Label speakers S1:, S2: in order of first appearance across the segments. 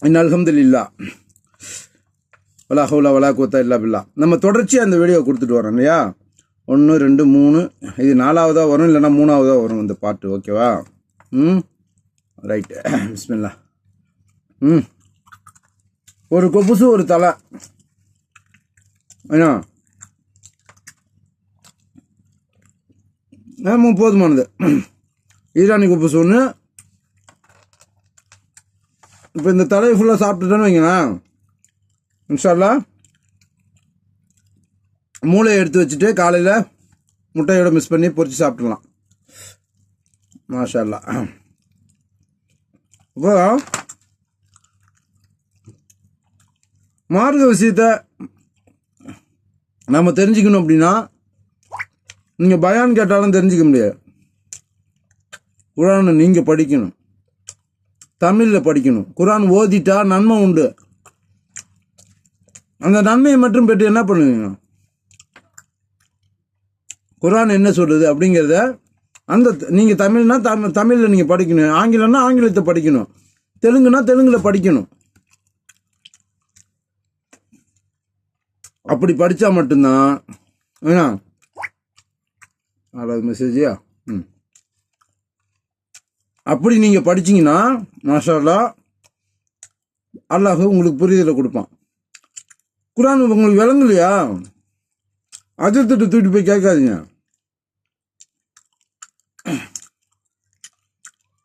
S1: அல்ஹம்துலில்லாஹ் வலா ஹவுல வலா குவத்தா இல்லா பில்லா. நம்ம தொடர்ச்சியாக அந்த வீடியோ கொடுத்துட்டு வரோம் இல்லையா? 1 2 3 இது 4வதாக வரும், இல்லைன்னா 3வதாக வரும் இந்த பாட்டு. ஓகேவா? ரைட்டு. பிஸ்மில்லா. ஒரு கொப்புசு ஒரு தலை ஏன்னா போதுமானது. ஈரானி கொப்புசு ஒன்று. இப்போ இந்த தலையை ஃபுல்லாக சாப்பிட்டுட்டேன்னு வைங்களேன், இன்ஷா அல்லாஹ் மூளையை எடுத்து வச்சுட்டு காலையில் முட்டையோட மிக்ஸ் பண்ணி பொரிச்சு சாப்பிட்றலாம். மாஷா அல்லாஹ். இப்போ மார்க்க விஷயத்தை நம்ம தெரிஞ்சுக்கணும் அப்படின்னா நீங்கள் பயான் கேட்டாலும் தெரிஞ்சுக்க முடியாது. குரானை நீங்கள் படிக்கணும், தமிழில் படிக்கணும். குரான் ஓதிட்டா நன்மை உண்டு. அந்த நன்மையை மட்டும் பெற்று என்ன பண்ணுவீங்க? குரான் என்ன சொல்லுது அப்படிங்கிறத அந்த நீங்கள் தமிழ்னா தமிழில் நீங்கள் படிக்கணும், ஆங்கிலம்னா ஆங்கிலத்தை படிக்கணும், தெலுங்குனா தெலுங்கில் படிக்கணும். அப்படி படித்தா மட்டும்தான் ஏன்னா அதாவது மெசேஜியா அப்படி நீங்கள் படிச்சிங்கன்னா மாஷா அல்லாஹ் அல்லாஹ் உங்களுக்கு புரிதலை கொடுப்பான். குரான் உங்களுக்கு விளங்கலையா, அதிர்த்திட்டு தூக்கிட்டு போய் கேட்காதீங்க.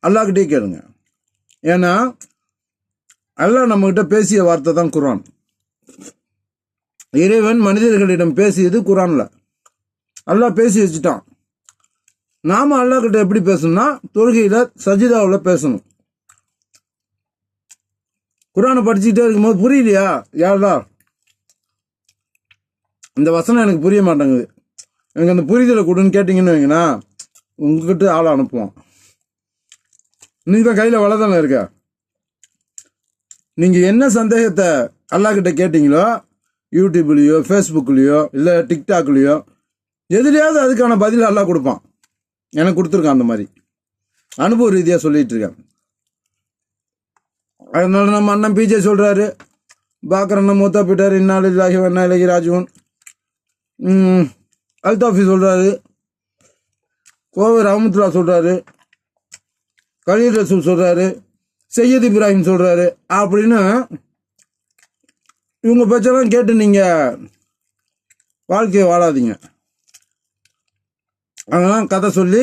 S1: அல்லாஹ்கிட்டே கேளுங்க. ஏன்னா அல்லாஹ் நம்மகிட்ட பேசிய வார்த்தை தான் குரான். இறைவன் மனிதர்களிடம் பேசியது குரான்ல. அல்லாஹ் பேசி வச்சுட்டான். நாம அல்லாஹ் கிட்ட எப்படி பேசணும்னா தொழுகையில சஜிதாவில் பேசணும். குரானை படிச்சுக்கிட்டே இருக்கும்போது புரியலையா, யாரா இந்த வசனம் எனக்கு புரிய மாட்டேங்குது, எனக்கு அந்த புரிதலை கொடுன்னு கேட்டீங்கன்னு வைங்கன்னா உங்ககிட்ட ஆளை அனுப்புவான். நீங்க கையில் வளதானே இருக்க. நீங்க என்ன சந்தேகத்தை அல்லாஹ் கிட்ட கேட்டீங்களோ யூடியூப்லயோ ஃபேஸ்புக்லயோ இல்லை டிக்டாக்லயோ எதுலையாவது அதுக்கான பதில் அல்லாஹ் கொடுப்பான். எனக்கு கொடுத்துருக்கான். அந்த மாதிரி அனுபவ ரீதியாக சொல்லிட்டு இருக்கேன். அதனால நம்ம அண்ணன் பிஜே சொல்றாரு, பாக்கரண்ணன் மூத்தா போயிட்டாரு, இன்னாலில்லாஹி வ இன்னா இலைஹி ராஜிஊன். அல்தாஃபி சொல்றாரு, கோவை ரஹமத்துல்லா சொல்றாரு, கலீல் ரசூல் சொல்றாரு, சையத் இப்ராஹிம் சொல்றாரு அப்படின்னு இவங்க பேச்செல்லாம் கேட்டு நீங்க வாழ்க்கையை வாழாதீங்க. அதெல்லாம் கதை சொல்லி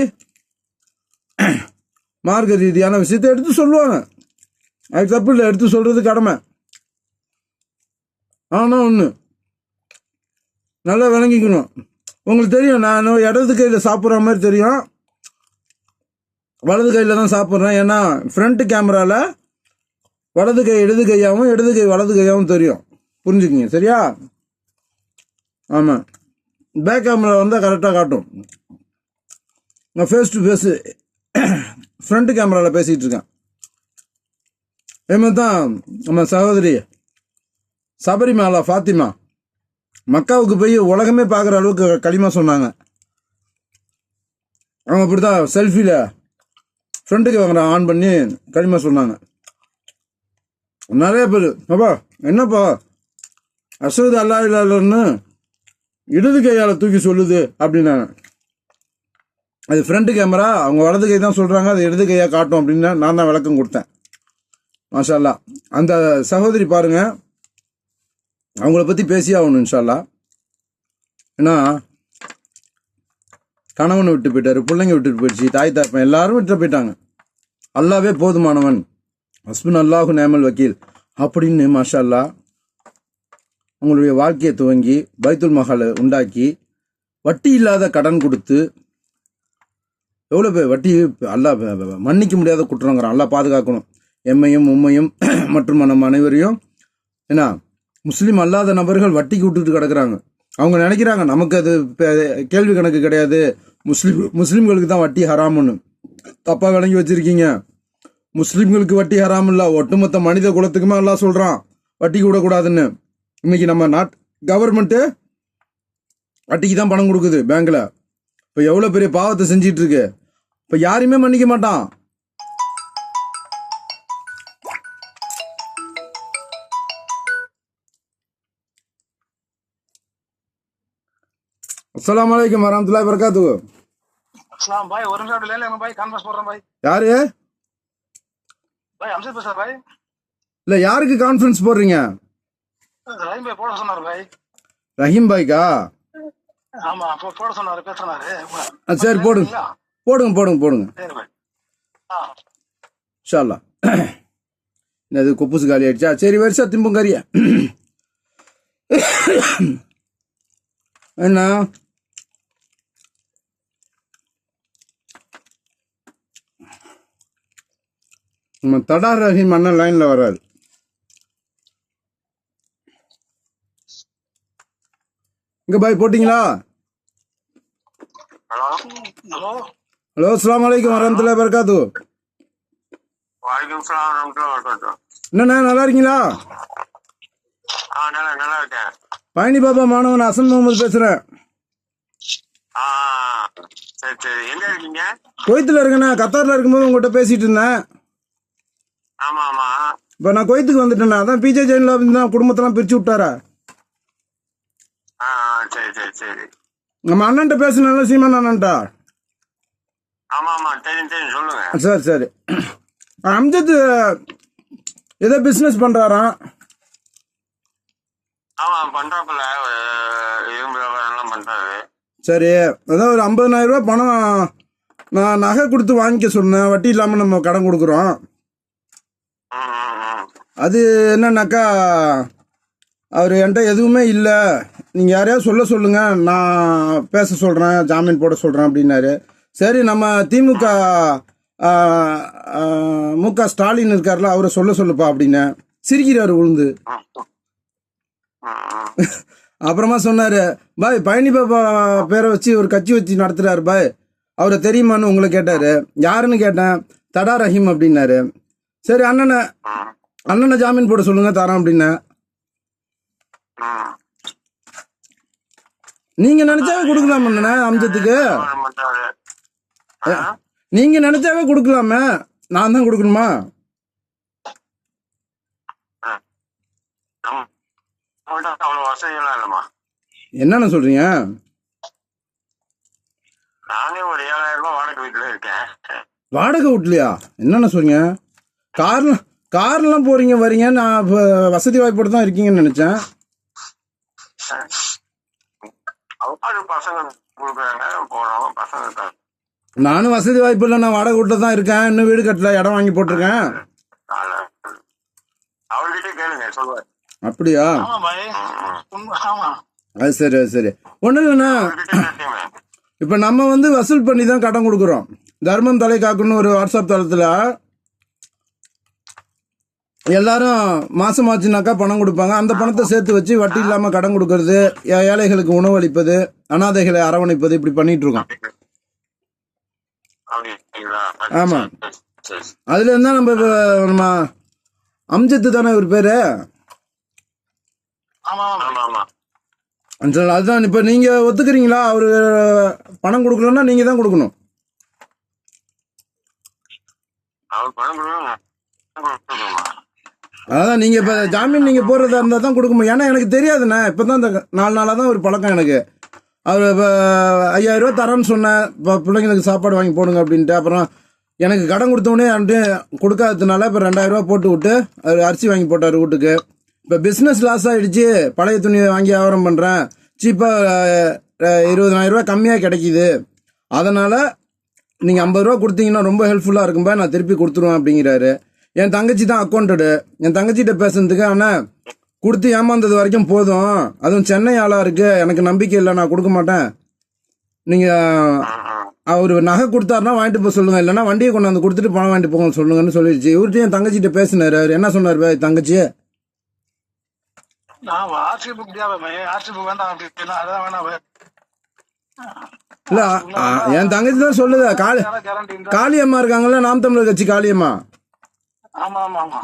S1: மார்க்க ரீதியான விஷயத்தை எடுத்து சொல்லுவாங்க. அது தப்பு இல்லை, எடுத்து சொல்றது கடமை. ஆனால் ஒன்று நல்லா விளங்கிக்கணும். உங்களுக்கு தெரியும், நான் இடது கையில் சாப்பிட்ற மாதிரி தெரியும், வலது கையில் தான் சாப்பிட்றேன். ஏன்னா ஃப்ரண்ட் கேமராவில் வலது கை இடது கையாகவும் இடது கை வலது கையாகவும் தெரியும். புரிஞ்சுக்குங்க, சரியா? ஆமாம், பேக் கேமரா வந்தால் கரெக்டாக காட்டும். நான் ஃபேஸ் டு ஃபேஸு ஃப்ரண்ட் கேமராவில் பேசிகிட்டு இருக்கேன். அதே தான் நம்ம சகோதரி சபரிமாலா ஃபாத்திமா மக்காவுக்கு போய் உலகமே பார்க்குற அளவுக்கு களிமா சொன்னாங்க. அவங்க அப்படி தான் செல்ஃபியில் ஃப்ரண்ட் கேமரா ஆன் பண்ணி களிமா சொன்னாங்க. நிறைய பேர் அப்பா என்னப்பா அஷ்ஹது அல்லா இலாஹ இல்லல்லாஹ்னு இடது கையால் தூக்கி சொல்லுது அப்படின்னாங்க. அது ஃப்ரண்ட் கேமரா, அவங்க வலது கை தான் சொல்கிறாங்க, அது இடது கையாக காட்டும் அப்படின்னு நான் தான் விளக்கம் கொடுத்தேன். மாஷா அல்லாஹ். அந்த சகோதரி பாருங்க, அவங்கள பற்றி பேசியே ஆகணும் இன்ஷா அல்லாஹ். ஏன்னா கணவனை விட்டு போயிட்டாரு, பிள்ளைங்க விட்டுட்டு போயிடுச்சு, தாய் தாப்பன் எல்லாரும் விட்டு போயிட்டாங்க. அல்லாவே போதுமானவன், ஹஸ்புன் அல்லாஹு நேமல் வக்கீல் அப்படின்னு மாஷா அல்லாஹ் உங்களுடைய வாழ்க்கையை துவங்கி பைத்துல் மஹாலை உண்டாக்கி வட்டி இல்லாத கடன் கொடுத்து எவ்வளோ பேர் வட்டி அல்லாஹ் மன்னிக்க முடியாத குற்றங்கிறான். அல்லாஹ் பாதுகாக்கணும் எம்மையும் உம்மையும் மற்றும் நம்ம அனைவரையும். ஏன்னா முஸ்லீம் அல்லாத நபர்கள் வட்டிக்கு விட்டுட்டு கிடக்குறாங்க. அவங்க நினைக்கிறாங்க நமக்கு அது கேள்வி கணக்கு கிடையாது, முஸ்லீம்களுக்கு தான் வட்டி ஹராமுன்னு. தப்பாக விளங்கி வச்சிருக்கீங்க. முஸ்லீம்களுக்கு வட்டி ஹராம் இல்லை, ஒட்டுமொத்த மனித குலத்துக்குமே அல்லாஹ் சொல்கிறான் வட்டிக்கு விடக்கூடாதுன்னு. இன்னைக்கு நம்ம கவர்மெண்ட்டு வட்டிக்கு தான் பணம் கொடுக்குது பேங்க்ல. இப்போ எவ்வளோ பெரிய பாவத்தை செஞ்சிட்டு இருக்கு. இப்போ யாரையுமே மன்னிக்க மாட்டான். அஸ்ஸலாமு அலைக்கும் வரஹ்மத்துல்லாஹி வபரகாத்துஹு.
S2: अस्सलाम भाई और ले ले भाई कानफास बोल रहा हूं भाई
S1: யாரு?
S2: भाई हमसे पूछा भाई
S1: இல்ல யாருக்கு கான்ஃபரன்ஸ் போடுறீங்க?
S2: रहीम भाई போட சொன்னாரு भाई
S1: ரஹீம் பாய்க்கா?
S2: ஆமா போட சொன்னாரு பேசுறாரு
S1: சரி போடுங்க போடுங்க போடுங்க போடுங்க
S2: சரி भाई
S1: இன்ஷா அல்லாஹ். இது குப்புசு காலி ஆயிடுச்சா? சரி வருஷா திம்பும் கறிய என்ன நம்ம தடா ரஹீம் அண்ணன் லைன்ல வர்றாரு. இங்க பாய் போட்டீங்களா?
S2: हेलो हेलो
S1: ஹலோ அஸ்ஸலாமு அலைக்கும் வரஹ்மத்துல்லாஹி வபரகாத்துஹு.
S2: वालेकुम सलाम रहमतुल्लाहि व बरकातहू
S1: என்னண்ணா நல்லா இருக்கீங்களா?
S2: நல்லா நல்லா இருக்கேன்
S1: பழனி பாபா மாணவன் அசன் முகமது பேசுறேன்.
S2: சரி சரி எங்க இருக்கீங்க?
S1: குவைத்தில் இருக்கேண்ணா. கத்தாரில் இருக்கும்போது உங்கள்கிட்ட பேசிட்டு இருந்தேன்.
S2: ஆமா ஆமா
S1: இப்போ நான் குவைத்துக்கு வந்துட்டேண்ணா. அதான் பிஜே ஜெயின்ல தான் குடும்பத்தெல்லாம் பிரிச்சு விட்டாரா.
S2: சரி சரி சரி
S1: நம்ம அண்ணன்ட்ட பேசுனால சீமான் அண்ணன்ட்டா.
S2: ஆமா ஆமா தெரியும் தெரியும் சொல்லுங்க.
S1: சரி சரி. அம்ஜத் ஏதோ பிஸ்னஸ் பண்ணுறாராம்.
S2: ஆமா பண்றாப்புல இரும்பு வியாபாரம் எல்லாம் பண்றாரு.
S1: சரி அதான் ஒரு 50,000 ரூபா பணம் நான் நகை கொடுத்து வாங்கிக்க சொன்னேன். வட்டி இல்லாமல் நம்ம கடன் கொடுக்குறோம். அது என்னன்னாக்கா அவர் என்கிட்ட எதுவுமே இல்லை, நீங்கள் யாரையாவது சொல்லுங்கள், நான் பேச சொல்கிறேன், ஜாமீன் போட சொல்கிறேன் அப்படின்னாரு. சரி நம்ம திமுக முக ஸ்டாலின் இருக்கார்ல, அவரை சொல்லுப்பா அப்படின்னு சிரிக்கிறாரு உளுந்து. அப்புறமா சொன்னார், பாய் பழனி பாபா பேரை வச்சு ஒரு கட்சி வச்சு நடத்துகிறாரு பாய், அவரை தெரியுமான்னு உங்களை கேட்டார். யாருன்னு கேட்டேன். தடா ரஹீம் அப்படின்னாரு. சரி அண்ணனை ஜாமீன் போட சொல்லுங்க தரேன் அப்படின்னேன். நீங்க நினைச்சாவே கொடுக்கலாம் அம்ஜத்துக்கு. நீங்க நினைச்சாவே கொடுக்கலாமே, நான் தான் கொடுக்கணுமா? என்னன்னு சொல்றீங்க?
S2: நானே ஒரு 7,000 ரூபாய் வாடகை வீட்டுல இருக்கேன்.
S1: வாடகை வீட்லயா? என்னன்னு சொல்றீங்க? கார்லாம் போறீங்க வரீங்க, நான் வசதி வாய்ப்போடு தான் இருக்கீங்கன்னு நினைச்சேன்.
S2: பசங்க போறோம் பசங்க.
S1: நானும் வசதி வாய்ப்பு இல்லை, நான் வாடகை வீட்டில் தான் இருக்கேன். இன்னும் வீடு கட்டல, இடம் வாங்கி போட்டிருக்கேன்.
S2: அவர்கிட்ட கேளுங்க சொல்லுவார்.
S1: அப்படியா? அது சரி அது சரி. ஒன்றும் இல்லைண்ணா, இப்போ நம்ம வசூல் பண்ணி தான் கடன் கொடுக்குறோம். தர்மம் தலை காக்குன்னு ஒரு வாட்ஸ்அப் தளத்தில் எல்லாரும் மாசமாச்சுனாக்கா பணம் கொடுப்பாங்க. அந்த பணத்தை சேர்த்து வச்சு வட்டி இல்லாமல் கடன் கொடுக்கறது, ஏழைகளுக்கு உணவு அளிப்பது, அனாதைகளை அரவணைப்பது, இப்படி பண்ணிட்டு இருக்கோம். ஆமா, அதுல இருந்தா நம்ம அம்ஜத்து தானே ஒரு பேரு. அதுதான். இப்ப நீங்க ஒத்துக்கிறீங்களா? அவரு பணம் கொடுக்கலன்னா நீங்க தான் கொடுக்கணும். அதான் நீங்க இப்ப ஜாமீன் நீங்க போடுறதா இருந்தா தான் கொடுக்க முடியும். ஏன்னா எனக்கு தெரியாதுண்ணே, இப்பதான் இந்த 4 நாளா தான் ஒரு பழக்கம் எனக்கு. அவர் 5,000 ரூபா தரேன்னு சொன்னேன், பிள்ளைங்களுக்கு சாப்பாடு வாங்கி போடுங்க அப்படின்ட்டு. அப்புறம் எனக்கு கடன் கொடுத்தவொடனே கொடுக்காததுனால இப்போ 2,000 ரூபா போட்டு விட்டு அவர் அரிசி வாங்கி போட்டார் வீட்டுக்கு. இப்போ பிஸ்னஸ் லாஸ் ஆகிடுச்சு. பழைய துணியை வாங்கி வியாபாரம் பண்ணுறேன், சீப்பாக 20,000 ரூபா கம்மியாக கிடைக்கிது. அதனால் நீங்கள் 50 ரூபா கொடுத்தீங்கன்னா ரொம்ப ஹெல்ப்ஃபுல்லாக இருக்கும்பா, நான் திருப்பி கொடுத்துருவேன் அப்படிங்கிறாரு. என் தங்கச்சி தான் அக்கௌண்டடு. என் தங்கச்சிகிட்ட பேசுனதுக்கு, ஆனால் கொடுத்து ஏமாந்தது வரைக்கும் போதும், அதுவும் சென்னை ஆளாக இருக்குது, எனக்கு நம்பிக்கை இல்லை, நான் கொடுக்க மாட்டேன், நீங்கள் அவர் நகை கொடுத்தாருன்னா வாங்கிட்டு போக சொல்லுங்கள், இல்லைன்னா வண்டியை கொண்டாந்து கொடுத்துட்டு பணம் வாங்கிட்டு போங்க சொல்லுங்கன்னு சொல்லிடுச்சு. இவர்கிட்ட என் தங்கச்சிகிட்ட பேசினார். அவர் என்ன சொன்னார் தங்கச்சி? இல்ல என் தங்கச்சி தான் சொல்லுது, காளியம்மா இருக்காங்கல்ல, நாம் தமிழர் கட்சி காளியம்மா,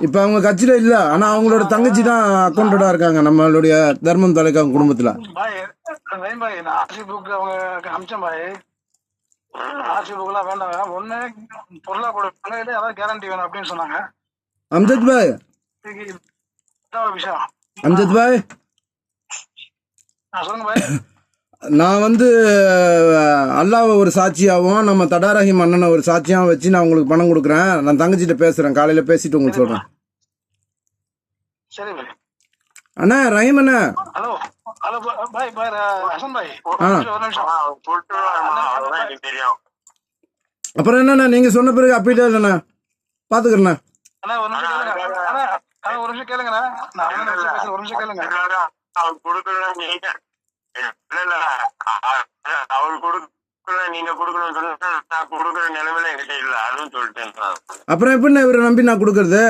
S1: இப்ப அவங்க கட்சியில இல்ல, ஆனா அவங்களோட தங்கச்சி தான் அக்கௌண்டடா இருக்காங்க நம்மளுடைய தர்மம் தலைக்காக குடும்பத்துல. அம்ஜத் பாய், அம்ஜத் பாய், நான் வந்து அல்லாவை ஒரு சாட்சியாகவும் நம்ம தடாரஹிம் அண்ணனை ஒரு சாட்சியாகவும் வச்சு நான் உங்களுக்கு பணம் கொடுக்குறேன். நான் தங்கச்சிட்ட பேசுகிறேன், காலையில் பேசிட்டு உங்களுக்கு சொல்கிறேன்.
S3: சரி பாய்.
S1: அண்ணா ரஹீம் அண்ணா.
S3: ஹலோ ஹலோ பாய் பாய் ஹசன் பாய்.
S1: ஆ
S3: ஒரு நிமிஷம்.
S2: அதுதான் எனக்கு தெரியும்.
S1: அப்புறம் என்னண்ணா நீங்கள் சொன்ன பிறகு அப்பீட்டே இல்லைண்ணா, பார்த்துக்கிறேண்ணா.
S3: அண்ணா ஒரு நிமிஷம் கேளுங்க. அண்ணா ஒரு நிமிஷம் கேளுங்கண்ணா. நான் அண்ணனை வச்சு பேசுறேன், ஒரு நிமிஷம் கேளுங்க.
S2: அவர் கொடுக்கல நீங்க இல்ல அவர் கொடுக்கல நீங்க கொடுக்கணும்னு சொன்னா நான் கொடுக்குற நிலைமையில என்கிட்ட இல்ல, அதுவும் சொல்லிட்டேன்.
S1: அப்புறம் எப்படிண்ணா இவரை நம்பி நான் கொடுக்கறது?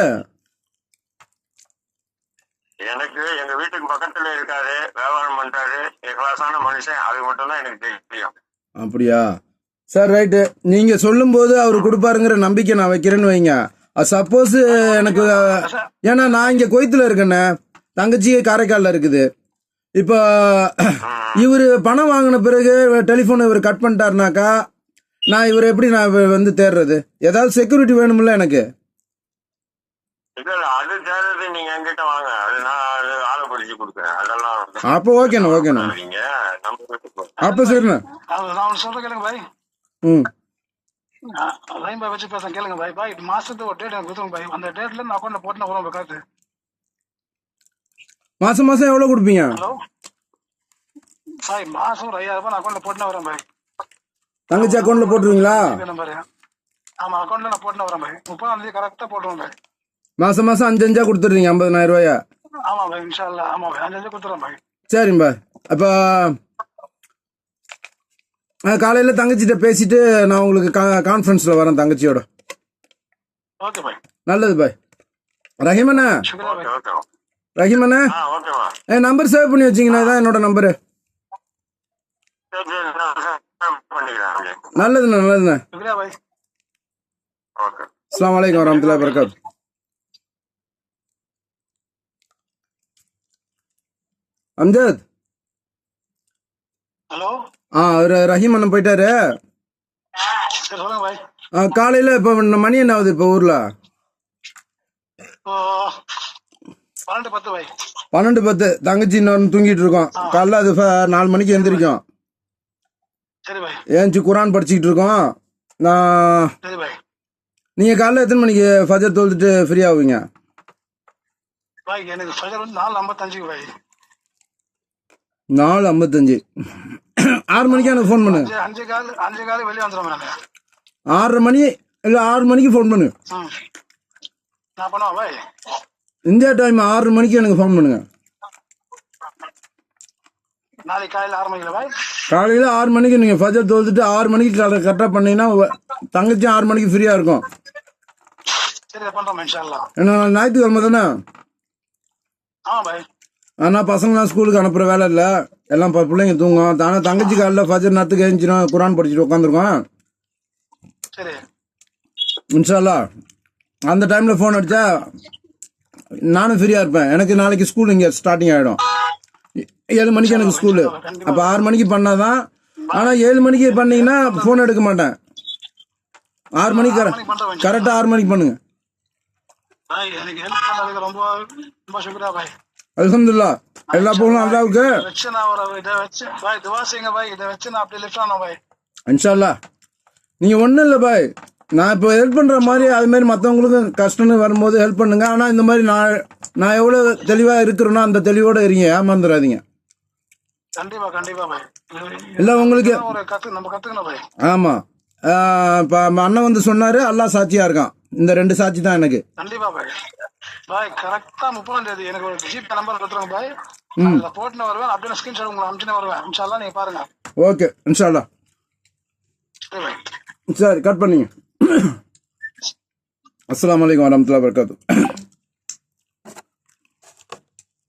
S2: எனக்கு எங்க வீட்டுக்கு பக்கத்துல இருக்காரு, வியாபாரம் பண்றாரு, கிளாஸான மனுஷன், அது மட்டும் தான் எனக்கு தெரியும்.
S1: அப்படியா? Sir right. நீங்கள் சொல்லும்போது அவர் கொடுப்பாருங்கிற நம்பிக்கை நான் வைக்கிறேன்னு வைங்க. சப்போஸ் எனக்கு, ஏன்னா நான் இங்கே கொய்த்தில் இருக்கேண்ணே, தங்கச்சி காரைக்காலில் இருக்குது. இப்போ இவர் பணம் வாங்கின பிறகு டெலிஃபோனை இவர் கட் பண்ணிட்டாருனாக்கா நான் இவர் எப்படி நான் வந்து தேடுறது? ஏதாவது செக்யூரிட்டி வேணுமில்ல எனக்கு.
S2: இல்ல இல்ல அது தேர்றது நீங்க என்கிட்ட வாங்க, அது நான் அது ஆளை பிடிச்சு கொடுக்குறேன். அதெல்லாம்
S1: அப்போ ஓகேண்ணா ஓகேண்ணா.
S2: நீங்க நம்ம வீட்டுக்கு
S1: அப்போ சரிண்ணா.
S3: நான் ஒன்று சொல்றேன் கேளுங்க பாய்.
S1: ம்
S3: ரஹீம் பாய் வச்சு பேசுறேன் கேளுங்க பாய். பாய் மாசத்துக்கு ஒரு டேட் எனக்கு கொடுத்துருங்க பாய். அந்த டேட்ல இருந்து அக்கௌண்ட்ல போட்டு நான் வரும் காசு.
S1: மாதம் மாதம் எவ்வளோ கொடுப்பீங்க?
S3: ஹலோ பாய், மாசம் ஒரு 5000 ரூபாய் நான் அக்கௌண்ட்ல போட்டு வரேன் பாய்.
S1: தங்கச்சி அக்கௌண்ட்டில் போட்டுருவீங்களா?
S3: நம்பர். ஆமா அக்கௌண்ட்ல நான் போட்டு வரேன் பாய். 30ஆம் தேதி கரெக்டா போட்டுருவேன் பாய்.
S1: மாதம் மாதம் 5 கொடுத்துட்றீங்க 50,000 ரூபாயா?
S3: ஆமா பாய் இன்ஷா அல்லாஹ். ஆமா பாய் 5 கொடுத்துறேன் பாய்.
S1: சரிம்பா. அப்போ காலையில் தங்கச்சிட்ட பேசிட்டு நான் உங்களுக்கு கான்ஃபரன்ஸில் வரேன் தங்கச்சியோட.
S3: Okay bye.
S1: நல்லது பாய். ரஹீமண்ணா.
S3: சுக்ரியா பாய்.
S2: ஓகே
S1: ரஹீமண்ணா
S2: ஓகேவா
S1: என் நம்பர் சேவ் பண்ணி வச்சிங்கன்னா தான் என்னோட நம்பரு.
S2: பண்ணிக்கிறேன்.
S1: நல்லதுண்ணா நல்லதுண்ணா.
S3: சுக்ரியா பாய்.
S2: ஓகே.
S1: அஸ்ஸலாமு அலைக்கும் வரஹ்மத்துல்லாஹி வபரகாத்துஹு. அம்ஜத்.
S3: ஹலோ
S1: அவர் ரஹீம் அண்ணன் போயிட்டாரு.
S3: சரி சொல்லுங்க பாய்.
S1: காலையில் இப்போ மணி என்ன ஆகுது இப்போ ஊரில்?
S3: இப்போ 12:10 பாய்.
S1: 12:10. தங்கச்சி இன்னொன்று தூங்கிட்டு இருக்கோம். காலைல அது 4 மணிக்கு எந்திரிக்கும்.
S3: சரி பாய்.
S1: ஏஞ்சி குரான் படிச்சுக்கிட்டு இருக்கோம். நான்
S3: சரி பாய்.
S1: நீங்கள் காலைல எத்தனை மணிக்கு ஃபஜர் தொழுதுட்டு ஃப்ரீ ஆகுவீங்க?
S3: பாய் எனக்கு ஃபஜர் வந்து 4:55 பாய்.
S1: 4:55. 6 மணிக்கு எனக்கு ஃபோன் பண்ணு.
S3: 5 வெளியே வந்துடும் நாங்க.
S1: 6:30 மணி இல்லை 6 மணிக்கு ஃபோன் பண்ணு.
S3: நான் பண்ணுவேன் பாய்.
S1: இந்தியா டைம் 6 மணிக்கு எனக்கு ஃபோன் பண்ணுங்க.
S3: நாளைக்கு காலையில் 6 மணிக்கு பாய்.
S1: காலையில் 6 மணிக்கு நீங்கள் ஃபஜர் தொழுதுட்டு 6 மணிக்கு கரெக்டாக பண்ணீங்கன்னா தங்கச்சி 6 மணிக்கு ஃப்ரீயாக இருக்கும்.
S3: சரி பண்றோம் இன்ஷா அல்லாஹ்.
S1: ஏன்னா ஞாயிற்றுக்கிழமை தானே.
S3: ஆமா பாய்.
S1: ஆனால் பசங்களாம் ஸ்கூலுக்கு அனுப்புகிற வேலை இல்லை, எல்லாம் பிள்ளைங்க தூங்கும். தானே தங்கச்சி காலையில் ஃபஜர் நேரத்துக்கு எழுந்திரும் குரான் படிச்சுட்டு உட்காந்துருக்கோம்.
S3: சரி
S1: இன்ஷா அல்லாஹ் அந்த டைமில் ஃபோன் அடித்தா நானும் ஃப்ரீயாக இருப்பேன். எனக்கு நாளைக்கு ஸ்கூல் இங்கே ஸ்டார்டிங் ஆகிடும். 7 மணிக்கு எனக்கு ஸ்கூலு. அப்போ 6 மணிக்கு பண்ணாதான். ஆனால் 7 மணிக்கு பண்ணீங்கன்னா ஃபோன் எடுக்க மாட்டேன். 6 மணிக்கு கரெக்டாக 6 மணிக்கு பண்ணுங்க.
S3: பாய் எனக்கு ஹெல்ப் பண்ணதுக்கு ரொம்ப ரொம்ப சுக்ரியா பாய்.
S1: அல்ஹம்துலில்லாஹ். எல்லா புகழும் அல்லாஹ்வுக்கு.
S3: வச்சு நான் ஒரு இதை வச்சு பாய் துவா செய்யுங்க பாய். இதை வச்சு நான் அப்படியே லிஃப்ட் ஆனோம் பாய்.
S1: இன்ஷா அல்லாஹ். நீங்கள் ஒன்றும் இல்லை பாய், நான் இப்போ ஹெல்ப் பண்ணுற மாதிரி அதுமாரி மற்றவங்களுக்கும் கஷ்டம்னு வரும்போது ஹெல்ப் பண்ணுங்க. ஆனால் இந்த மாதிரி நான் எவ்வளோ தெளிவாக இருக்கிறேனோ அந்த தெளிவோடு இருங்க, ஏமாந்துடாதீங்க.
S3: கண்டிப்பா கண்டிப்பா பாய்.
S1: இல்லை உங்களுக்கு
S3: ஒரு நம்ம கத்துக்கணும் பாய்.
S1: ஆமாம். இப்போ அண்ணன் வந்து சொன்னார், அல்லாஹ் சாட்சியாக இருக்கான். இந்த 2 சாட்சி தான் எனக்கு.
S3: கண்டிப்பா பாய். பாய் கரெக்டா 30ஆம் தேதி எனக்கு ஒரு ஜிபே நம்பர் கொடுத்துருங்க பாய். அதில் போட்டுன்னு வருவேன். அப்படியே ஸ்கிரீன்ஷாட் உங்களுக்கு அனுப்பிச்சுன்னு வருவேன். இன்ஷா அல்லாஹ் நீங்க பாருங்க.
S1: ஓகே இன்ஷா அல்லாஹ்.
S3: சரி பாய்.
S1: சரி கட் பண்ணிங்க. அஸ்ஸலாமு அலைக்கும் வரஹ்மத்துல்லாஹி வபரகாத்துஹு.